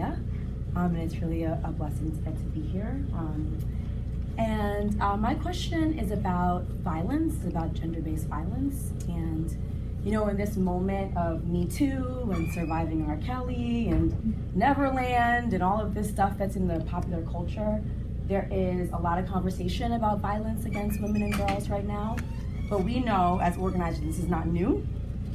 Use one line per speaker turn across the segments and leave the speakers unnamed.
California, and it's really a blessing to get to be here. And my question is about violence, about gender-based violence. And, you know, in this moment of Me Too and Surviving R. Kelly and Neverland and all of this stuff that's in the popular culture, there is a lot of conversation about violence against women and girls right now. But we know as organizers, this is not new.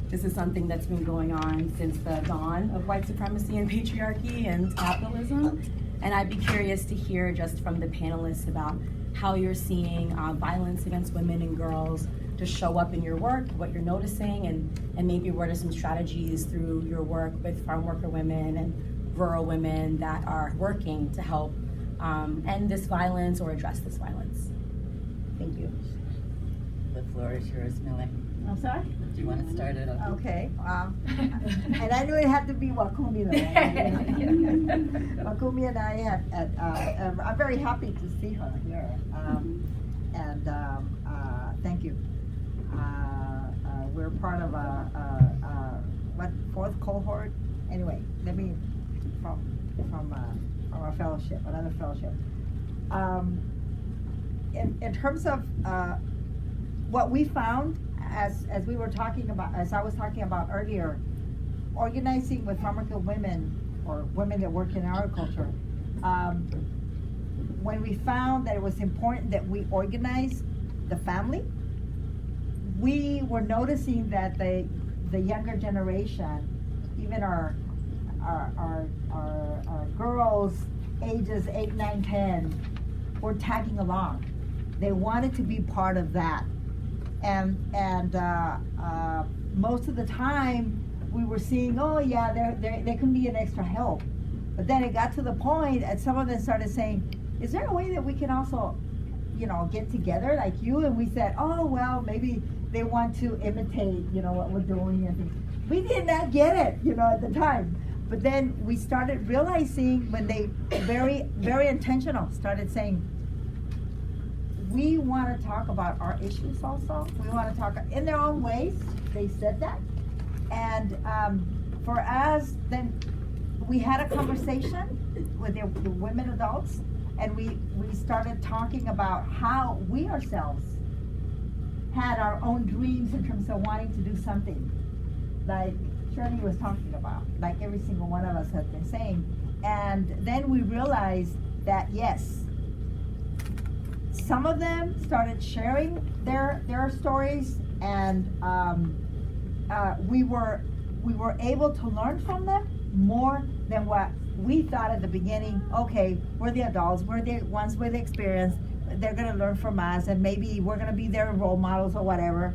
This is something that's been going on since the dawn of white supremacy and patriarchy and capitalism. And I'd be curious to hear just from the panelists about how you're seeing violence against women and girls to show up in your work, what you're noticing, and maybe what are some strategies through your work with farm worker women and rural women that are working to help end this violence or address this violence. Thank you.
The floor is yours, Millie.
I'm sorry?
Do you want to start it off?
Okay. And I knew it had to be Wakumi though. Wakumi and I had, I'm very happy to see her here. Thank you. We're part of what, fourth cohort? Anyway, let me, from our fellowship, another fellowship. In terms of what we found, as we were talking about, as I was talking about earlier, organizing with farmworker women or women that work in agriculture, when we found that it was important that we organize the family, we were noticing that the younger generation, even our girls ages 8, 9, 10, were tagging along. They wanted to be part of that. And most of the time we were seeing, oh yeah, they can be an extra help. But then it got to the point and some of them started saying, is there a way that we can also, you know, get together like you? And we said, oh, well, maybe they want to imitate, you know, what we're doing and things. We did not get it, you know, at the time. But then we started realizing when they very, very intentional started saying, we want to talk about our issues also. We want to talk in their own ways. They said that. And for us, then we had a conversation with the women adults, and we started talking about how we ourselves had our own dreams in terms of wanting to do something like Shirley was talking about, like every single one of us has been saying. And then we realized that yes, some of them started sharing their stories, and we were able to learn from them more than what we thought at the beginning. Okay, we're the adults, we're the ones with the experience, they're gonna learn from us, and maybe we're gonna be their role models or whatever.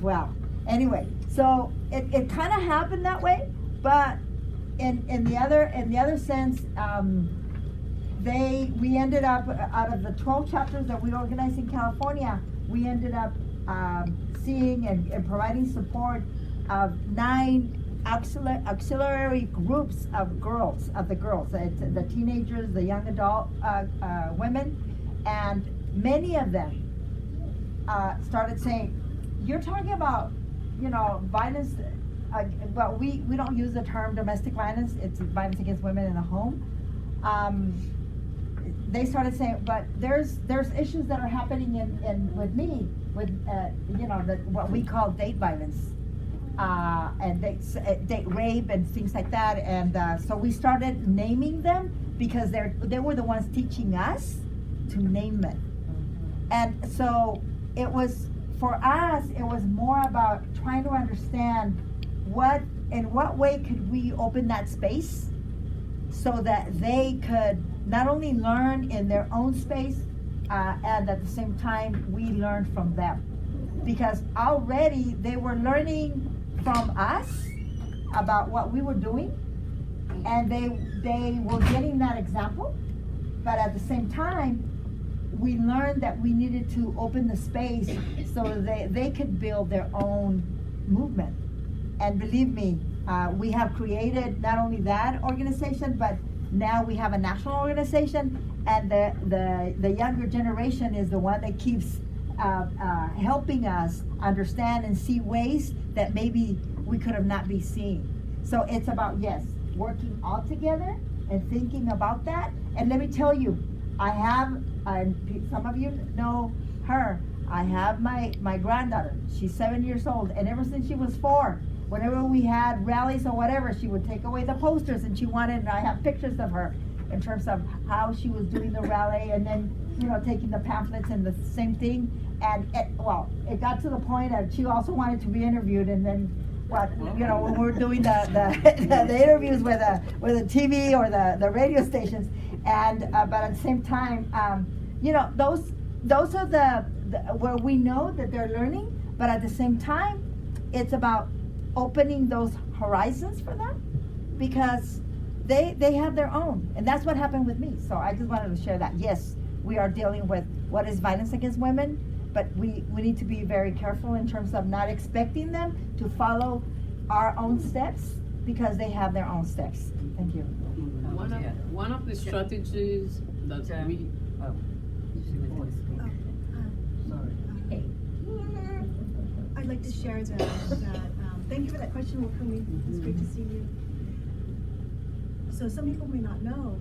Well, anyway, so it kind of happened that way, but in the other sense, we ended up, out of the 12 chapters that we organized in California, we ended up seeing and providing support of 9 auxiliary groups of the girls, the teenagers, the young adult women, and many of them started saying, you're talking about, you know, violence, well, we don't use the term domestic violence, it's violence against women in the home. They started saying, but there's issues that are happening with me, with you know, what we call date violence, and date rape and things like that. And so we started naming them because they were the ones teaching us to name it. And so it was, for us, it was more about trying to understand in what way could we open that space so that they could not only learn in their own space, and at the same time, we learned from them. Because already they were learning from us about what we were doing, and they were getting that example. But at the same time, we learned that we needed to open the space so that they could build their own movement. And believe me, we have created not only that organization, but now we have a national organization, and the younger generation is the one that keeps helping us understand and see ways that maybe we could have not been seeing. So it's about, yes, working all together and thinking about that. And let me tell you, I have, some of you know her, I have my granddaughter, she's 7 years old, and ever since she was 4, whenever we had rallies or whatever, she would take away the posters, and she wanted, and I have pictures of her in terms of how she was doing the rally, and then, taking the pamphlets and the same thing. And it got to the point that she also wanted to be interviewed, and then when we're doing the interviews with the TV or the radio stations, and but at the same time, those are the where we know that they're learning, but at the same time, it's about opening those horizons for them, because they have their own, and that's what happened with me. So I just wanted to share that. Yes, we are dealing with what is violence against women, but we need to be very careful in terms of not expecting them to follow our own steps, because they have their own steps. Thank you.
One of the strategies that we
Hey.
I'd like to share that thank you for that question, Wakumi. It's great to see you. So some people may not know,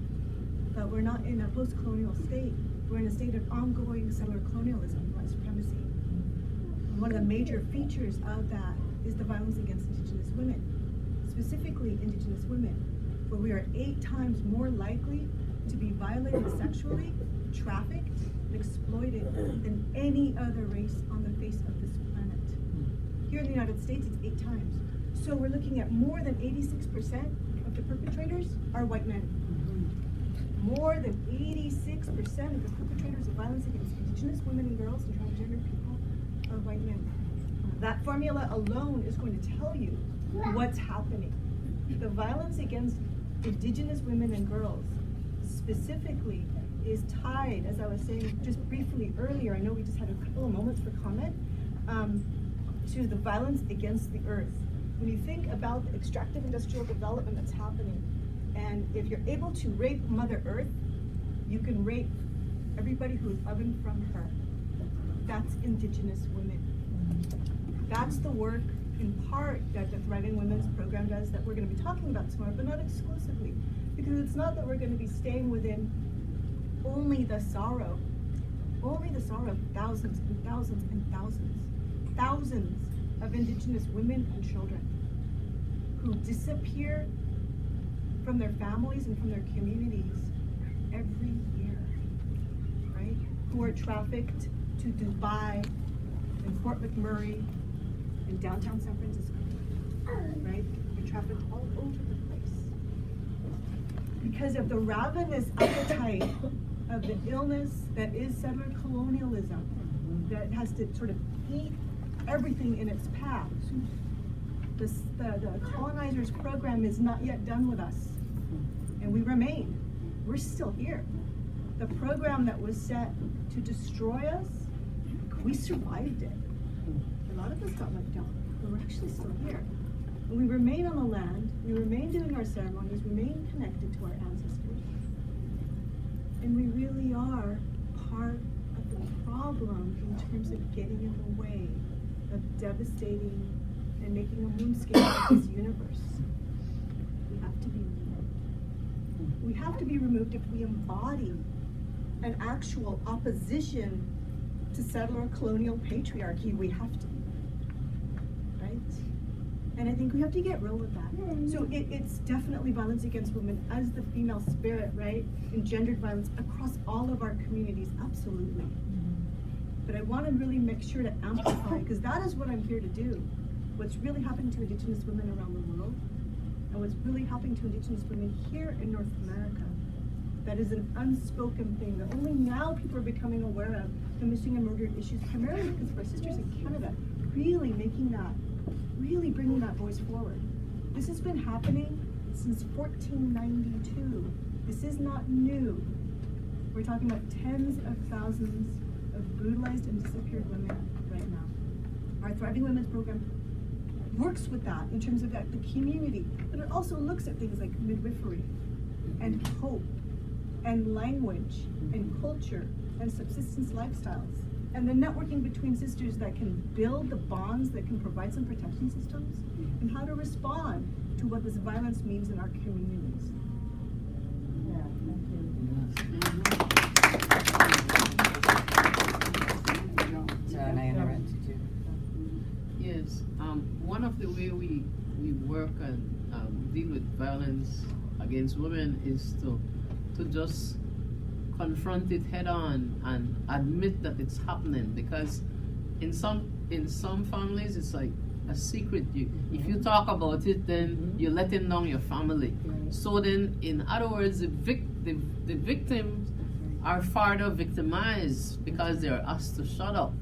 but we're not in a post-colonial state. We're in a state of ongoing settler colonialism, white supremacy. And one of the major features of that is the violence against Indigenous women, specifically Indigenous women, where we are 8 times more likely to be violated sexually, trafficked, and exploited than any other race on the face of this planet. Here in the United States, it's 8 times. So we're looking at more than 86% of the perpetrators are white men. More than 86% of the perpetrators of violence against Indigenous women and girls and transgender people are white men. That formula alone is going to tell you what's happening. The violence against Indigenous women and girls specifically is tied, as I was saying just briefly earlier, I know we just had a couple of moments for comment, to the violence against the earth. When you think about the extractive industrial development that's happening, and if you're able to rape Mother Earth, you can rape everybody who is of and from her. That's Indigenous women. That's the work, in part, that the Thriving Women's program does, that we're going to be talking about tomorrow, but not exclusively. Because it's not that we're going to be staying within only the sorrow of thousands and thousands and thousands of Indigenous women and children who disappear from their families and from their communities every year, right? Who are trafficked to Dubai and Fort McMurray and downtown San Francisco, right? They're trafficked all over the place. Because of the ravenous appetite of the illness that is settler colonialism, that has to sort of eat everything in its path. The colonizers' program is not yet done with us, and we remain. We're still here. The program that was set to destroy us, we survived it. A lot of us got left out, but we're actually still here. And we remain on the land, we remain doing our ceremonies, remain connected to our ancestors. And we really are part of the problem in terms of getting in the way of devastating and making a moonscape of this universe. We have to be removed. We have to be removed if we embody an actual opposition to settler colonial patriarchy. We have to, right? And I think we have to get real with that. So it's definitely violence against women as the female spirit, right? And gendered violence across all of our communities, absolutely. But I want to really make sure to amplify, because that is what I'm here to do. What's really happening to Indigenous women around the world, and what's really happening to Indigenous women here in North America, that is an unspoken thing that only now people are becoming aware of, the missing and murdered issues, primarily because of our sisters in Canada really really bringing that voice forward. This has been happening since 1492. This is not new. We're talking about tens of thousands of brutalized and disappeared women right now. Our Thriving Women's program works with that in terms of the community, but it also looks at things like midwifery and hope and language and culture and subsistence lifestyles, and the networking between sisters that can build the bonds that can provide some protection systems, and how to respond to what this violence means in our communities.
Yeah, thank you.
And I interrupted you.
Yes, one of the way we work and deal with violence against women is to just confront it head on and admit that it's happening, because in some families it's like a secret. If you talk about it, then you're letting down your family. So then, in other words, the victims are further victimized because they're asked to shut up.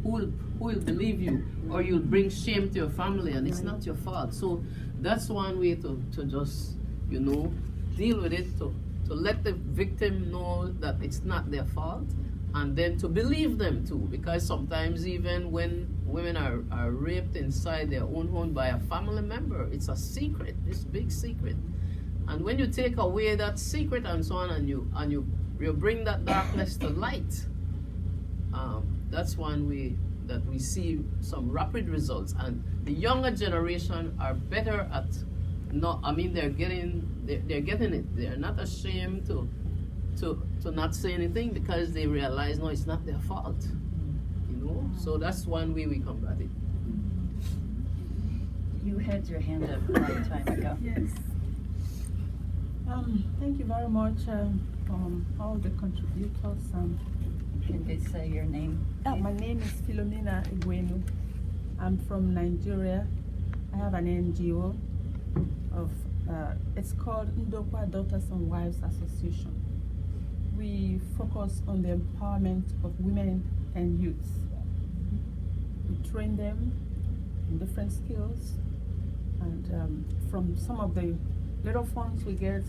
Who will believe you, or you'll bring shame to your family, and it's not your fault. So that's one way to just deal with it, to let the victim know that it's not their fault, and then to believe them too, because sometimes even when women are raped inside their own home by a family member, it's a secret, this big secret. And when you take away that secret and so on, and you bring that darkness to light, that's one way that we see some rapid results. And the younger generation are better at they're getting it. They're not ashamed to not say anything, because they realize, no, it's not their fault. So that's one way we combat it.
You had your hand up a long time ago.
Yes. Thank you very much all the contributors.
Can you say your name?
My name is Philomena Iguenu. I'm from Nigeria. I have an NGO it's called Ndokwa Daughters and Wives Association. We focus on the empowerment of women and youths. We train them in different skills, and from some of the little funds we get